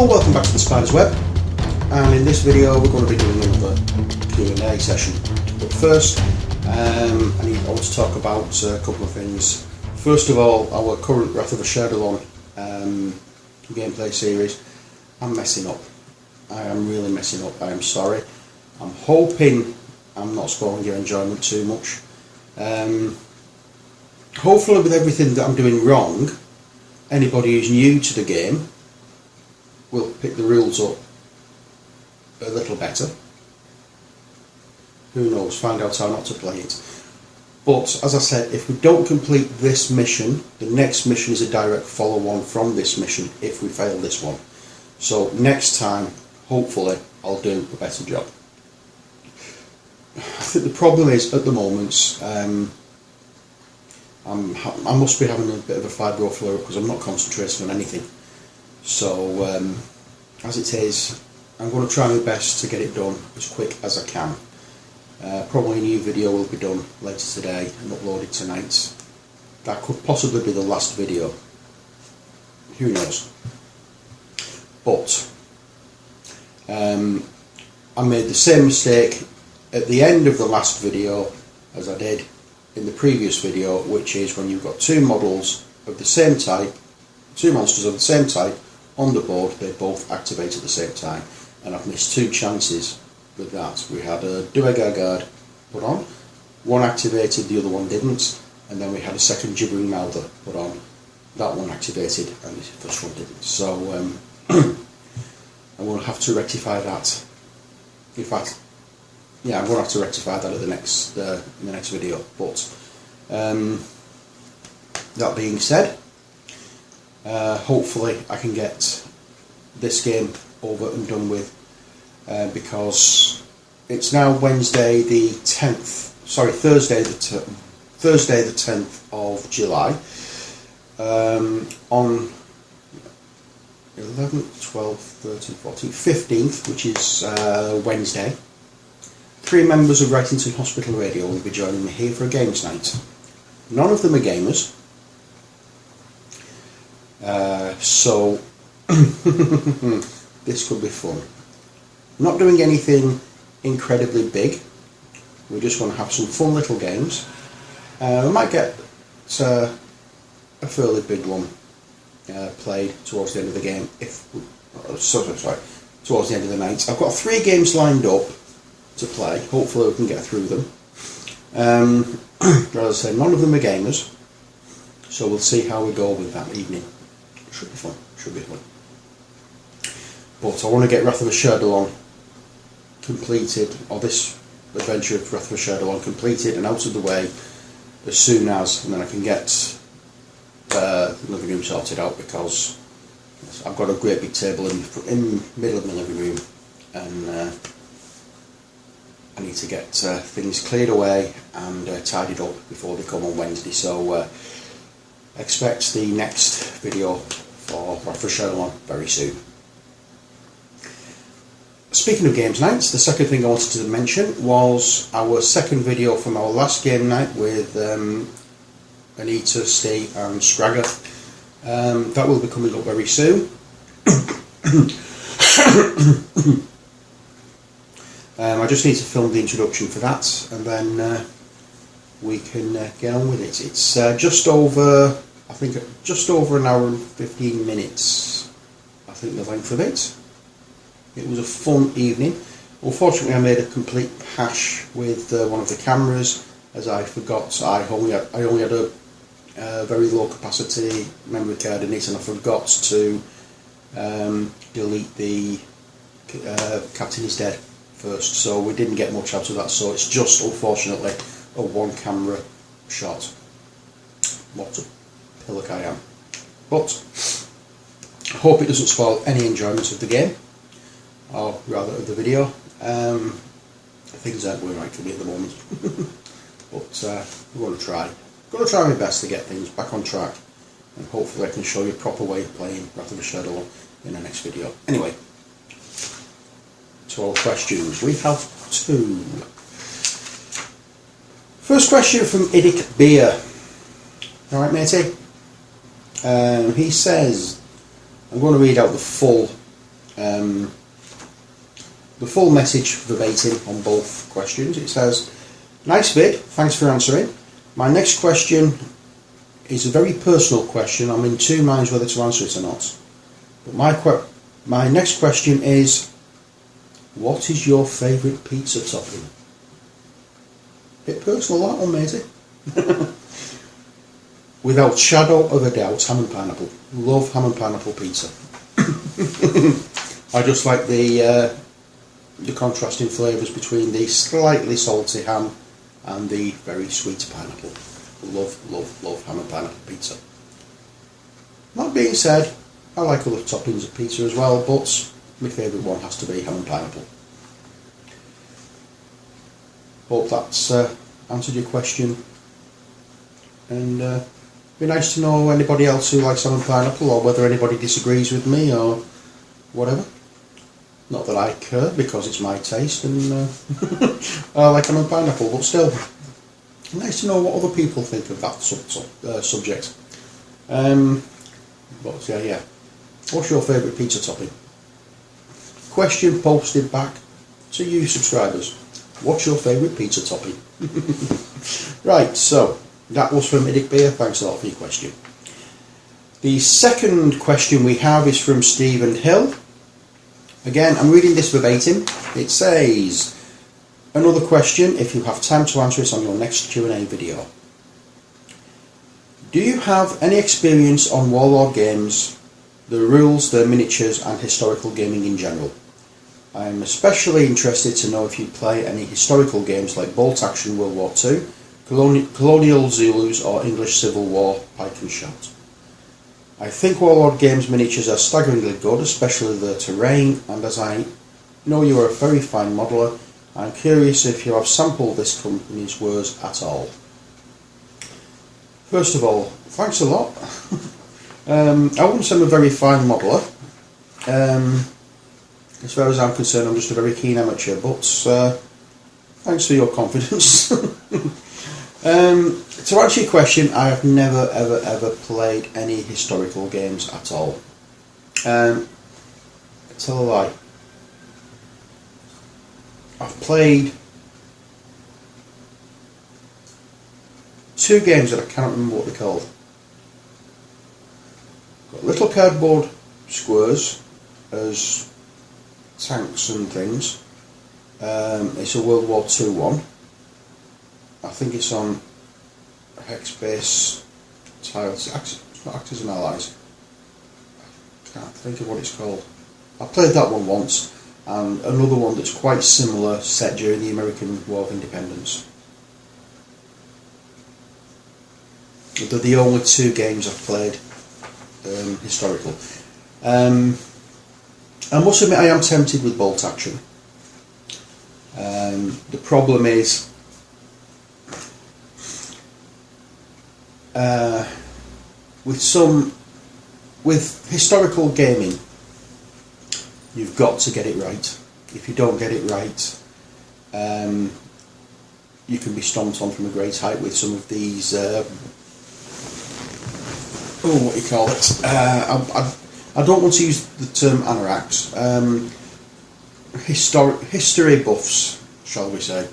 Hello, welcome back to the Spydahs Web, and in this video we're going to be doing another Q&A session. But first, I want to talk about a couple of things. First of all, our current Wrath of a Shadowlon gameplay series. I'm messing up. I am really messing up. I am sorry. I'm hoping I'm not spoiling your enjoyment too much. Hopefully with everything that I'm doing wrong, anybody who's new to the game will pick the rules up a little better. Who knows, find out how not to play it. But as I said, if we don't complete this mission, the next mission is a direct follow-on from this mission if we fail this one. So next time, hopefully, I'll do a better job. I think the problem is, at the moment, I must be having a bit of a fibro flare because I'm not concentrating on anything. So, as it is, I'm going to try my best to get it done as quick as I can. Probably a new video will be done later today and uploaded tonight. That could possibly be the last video. Who knows? But, I made the same mistake at the end of the last video as I did in the previous video, which is when you've got two models of the same type, two monsters of the same type on the board, they both activate at the same time, and I've missed two chances with that. We had a Duergar put on, one activated, the other one didn't, and then we had a second Gibbering Mouther put on, that one activated and the first one didn't. So I'm going to have to rectify that. In fact, yeah, I'm going to have to rectify that at the next in the next video. But that being said, hopefully I can get this game over and done with, because it's now Wednesday the 10th, sorry, Thursday the 10th of July. On 11th, 12th, 13th, 14th, 15th, which is Wednesday, 3 members of Wrightington Hospital Radio will be joining me here for a games night. None of them are gamers. So this could be fun. Not doing anything incredibly big. We're just going to have some fun little games. We might get a fairly big one played towards the end of the game. Towards the end of the night. I've got 3 games lined up to play. Hopefully we can get through them. As I say, none of them are gamers, so we'll see how we go with that evening. Should be fun. Should be fun. But I want to get Wrath of a Shadowlon completed, or this adventure of Wrath of a Shadowlon completed and out of the way as soon as, and then I can get the living room sorted out, because I've got a great big table in the middle of my living room, and I need to get things cleared away and tidied up before they come on Wednesday. So expect the next video for Wrath of a Shadowlon very soon. Speaking of games nights, the second thing I wanted to mention was our second video from our last game night with Anita, Steve and Scragger. That will be coming up very soon. I just need to film the introduction for that, and then we can get on with it. It's just over an hour and 15 minutes, I think, the length of it. It was a fun evening. Unfortunately, I made a complete hash with one of the cameras, as I forgot. I only had a very low capacity memory card in it, and I forgot to delete the Captain is Dead first, so we didn't get much out of that. So it's just, unfortunately, a one camera shot. What a pillock I am. But I hope it doesn't spoil any enjoyment of the game, or rather of the video. Things aren't going right for me at the moment. But I'm going to try. I'm going to try my best to get things back on track, and hopefully I can show you a proper way of playing Wrath of a Shadowlon in the next video. Anyway, to our questions. We have 2. First question from Idic Beer. Alright, matey? He says, I'm going to read out the full The full message verbatim on both questions. It says, "Nice vid, thanks for answering. My next question is a very personal question. I'm in two minds whether to answer it or not. But my next question is, what is your favourite pizza topping?" Bit personal that one, matey. Without shadow of a doubt, ham and pineapple. Love ham and pineapple pizza. I just like the contrasting flavours between the slightly salty ham and the very sweet pineapple. Love, love, love ham and pineapple pizza. That being said, I like other toppings of pizza as well, but my favourite one has to be ham and pineapple. Hope that's answered your question, and it'd be nice to know anybody else who likes ham and pineapple, or whether anybody disagrees with me or whatever. Not that I care, because it's my taste and I like ham and pineapple, but still, nice to know what other people think of that subject. But yeah, what's your favourite pizza topping? Question posted back to you subscribers. What's your favourite pizza topping? Right, so that was from Idic Beer. Thanks a lot for your question. The second question we have is from Stephen Hill. Again, I'm reading this verbatim. It says, "Another question, if you have time to answer it on your next Q&A video. Do you have any experience on Warlord games, the rules, the miniatures and historical gaming in general? I am especially interested to know if you play any historical games like Bolt Action World War II, Colonial Zulus or English Civil War Pike and Shot. I think Warlord games miniatures are staggeringly good, especially the terrain, and as I know you are a very fine modeller, I'm curious if you have sampled this company's wares at all." First of all, thanks a lot. I wouldn't say I'm a very fine modeller. As far as I'm concerned, I'm just a very keen amateur, but thanks for your confidence. To answer your question, I have never ever played any historical games at all. Tell a lie. I've played two games that I cannot remember what they're called. Got little cardboard squares as tanks and things. It's a World War II one. I think it's on hex-base tiles. It's not Actors and Allies. I can't think of what it's called. I played that one once, and another one that's quite similar, set during the American War of Independence. They're the only two games I've played historical. I must admit I am tempted with Bolt Action. The problem is with historical gaming, you've got to get it right. If you don't get it right, you can be stomped on from a great height with some of these what do you call it? I don't want to use the term anoraks. History buffs, shall we say.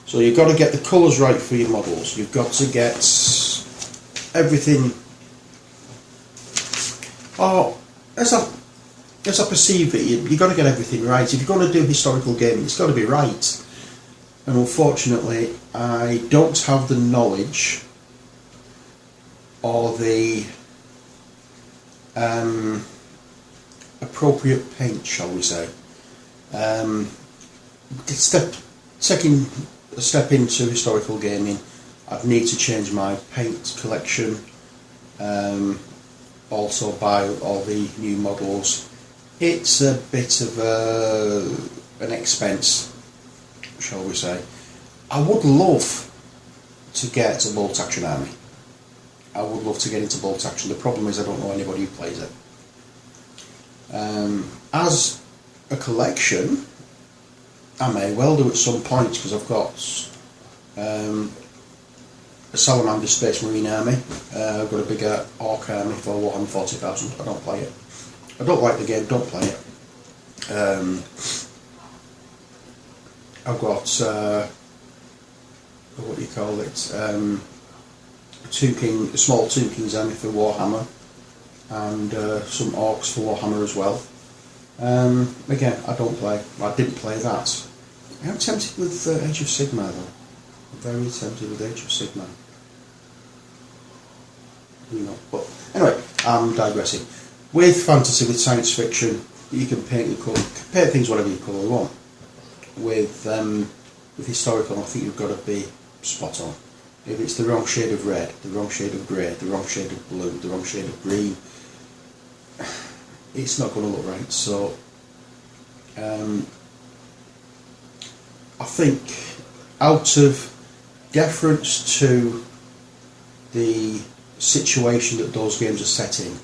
So you've got to get the colours right for your models. You've got to get everything. As I perceive it, you've got to get everything right. If you're going to do historical gaming, it's got to be right. And unfortunately, I don't have the knowledge or the appropriate paint, shall we say. Taking a step into historical gaming, I'd need to change my paint collection, also buy all the new models. It's a bit of an expense, shall we say. I would love to get a Bolt Action army. I would love to get into Bolt Action. The problem is I don't know anybody who plays it. As a collection, I may well do at some point, because I've got a Salamander Space Marine army. I've got a bigger Orc army for Warhammer 40,000. I don't play it. I don't like the game, don't play it. I've got what do you call it? A small 2 Kings army for Warhammer, and some orcs for Warhammer as well. Again, I didn't play that. I am tempted with Age of Sigmar though. I'm very tempted with Age of Sigmar. You know, but anyway, I'm digressing. With fantasy, with science fiction, you can paint things whatever you colour you want. With historical, I think you've got to be spot on. If it's the wrong shade of red, the wrong shade of grey, the wrong shade of blue, the wrong shade of green, it's not going to look right. So I think, out of deference to the situation that those games are set in,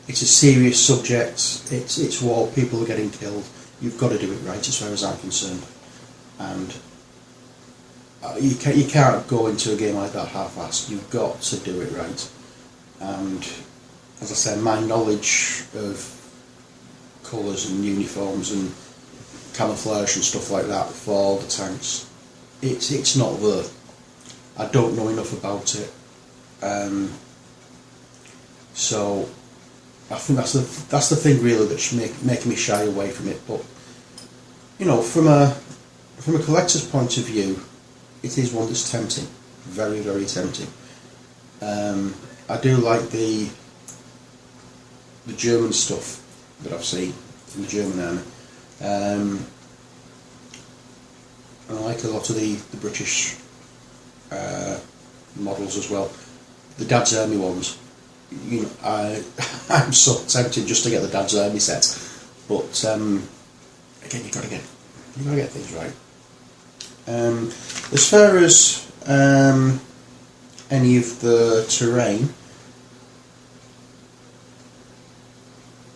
it's a serious subject, it's war, people are getting killed, you've got to do it right as far as I'm concerned. And you can't go into a game like that half-assed, you've got to do it right. And as I said, my knowledge of colours and uniforms and camouflage and stuff like that for all the tanks, it's not there. I don't know enough about it, so I think that's the thing really that's making me shy away from it. But you know, from a collector's point of view, it is one that's tempting, very, very tempting. I do like the German stuff that I've seen in the German army. I like a lot of the British models as well. The Dad's Army ones, you know, I'm so tempted just to get the Dad's Army set, but again, you've got to get things right. As far as any of the terrain,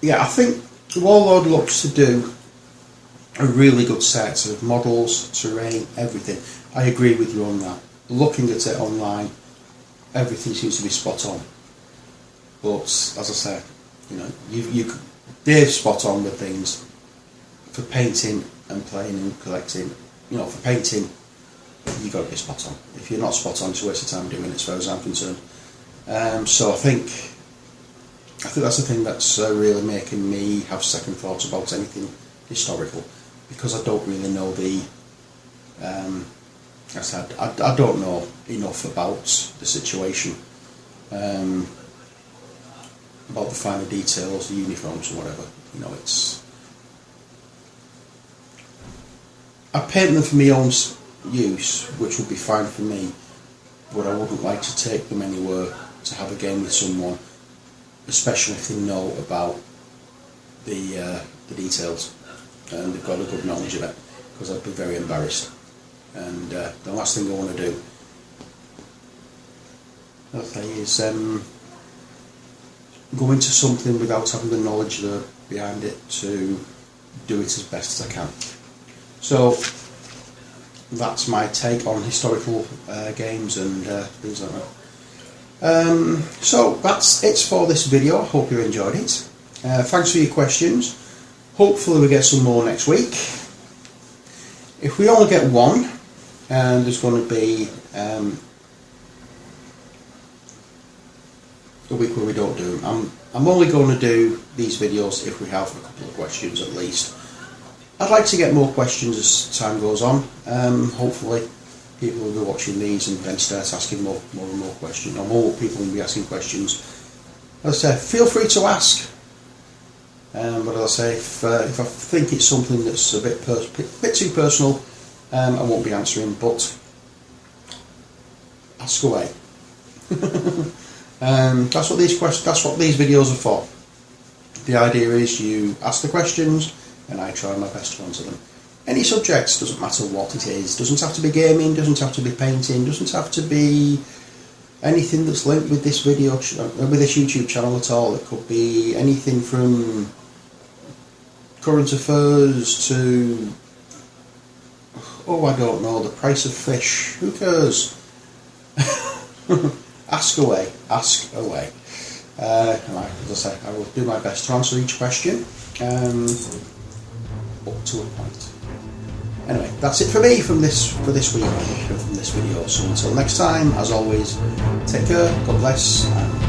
yeah, I think the Warlord looks to do a really good set of models, terrain, everything. I agree with you on that. Looking at it online, everything seems to be spot on. But as I said, you know, they're spot on with things. For painting and playing and collecting, you know, for painting, you've got to be spot on. If you're not spot on, it's a waste of time doing it, as far as I'm concerned. So I think that's the thing that's really making me have second thoughts about anything historical, because I don't really know I said, I don't know enough about the situation, about the finer details, the uniforms and whatever. You know, I paint them for my own use, which would be fine for me, but I wouldn't like to take them anywhere to have a game with someone, especially if they know about the details and they've got a good knowledge of it, because I'd be very embarrassed. And the last thing I want to do, is go into something without having the knowledge behind it to do it as best as I can. So that's my take on historical games and things like that. So that's it for this video. I hope you enjoyed it. Thanks for your questions. Hopefully we get some more next week. If we only get one, there's going to be a week where we don't do them. I'm only going to do these videos if we have a couple of questions at least. I'd like to get more questions as time goes on. Hopefully people will be watching these and then start asking more and more questions, or more people will be asking questions. As I say, feel free to ask. But as I say, if I think it's something that's a bit too personal, I won't be answering, but ask away. That's what these videos are for. The idea is you ask the questions and I try my best to answer them. Any subjects, doesn't matter what it is, doesn't have to be gaming, doesn't have to be painting, doesn't have to be anything that's linked with this video, with this YouTube channel at all. It could be anything from current affairs to, oh, I don't know, the price of fish. Who cares? Ask away, ask away. And as I say, I will do my best to answer each question up to a point. Anyway, that's it for me for this week and from this video. So until next time, as always, take care, God bless, and